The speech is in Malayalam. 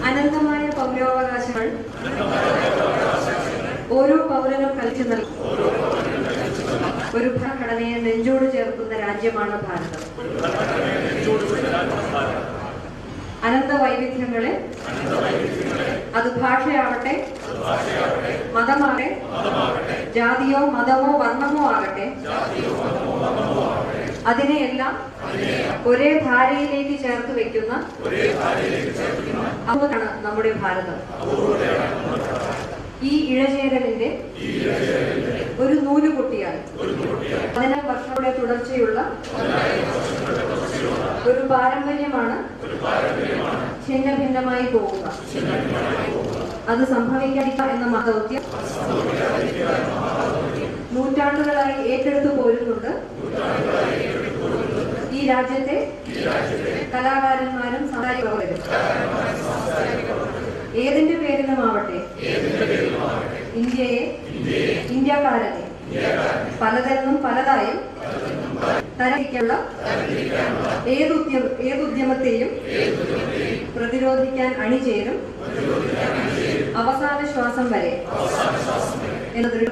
അനന്തമായ പൗരാവകാശങ്ങൾ ഓരോ പൗരനും കൽപ്പിച്ചു നൽകും ഒരു ഭരണഘടനയെ നെഞ്ചോട് ചേർക്കുന്ന രാജ്യമാണ് ഭാരതം. അനന്ത വൈവിധ്യങ്ങളെ, അത് ഭാഷയാവട്ടെ, മതമാകട്ടെ, ജാതിയോ മതമോ വർണ്ണമോ ആകട്ടെ, അതിനെയെല്ലാം ഒരേ ധാരയിലേക്ക് ചേർത്ത് വെക്കുന്ന അതാണ് നമ്മുടെ ഭാരതം. ഈ ഇഴചേരലിന്റെ ഒരു നൂല് പൊട്ടിയാൽ 15 വർഷങ്ങളുടെ തുടർച്ചയുള്ള ഒരു പാരമ്പര്യമാണ് ഛിന്ന ഭിന്നമായി പോവുക. അത് സംഭവിക്കാതിരിക്കുക എന്ന മഹദൗത്യം നൂറ്റാണ്ടുകളായി ഏറ്റെടുത്തു പോരുന്നുണ്ട് ഈ രാജ്യത്തെ കലാകാരന്മാരും സാംസ്കാരികരും. ഏതിന്റെ പേരിലുമാവട്ടെ ഇന്ത്യയെ, ഇന്ത്യക്കാരനെ പലതെന്നും പലതായും തരംതിരിക്കാനുള്ള ഏതുദ്യമത്തെയും പ്രതിരോധിക്കാൻ അണിചേരും അവസാന ശ്വാസം വരെ എന്ന് ദൃഢ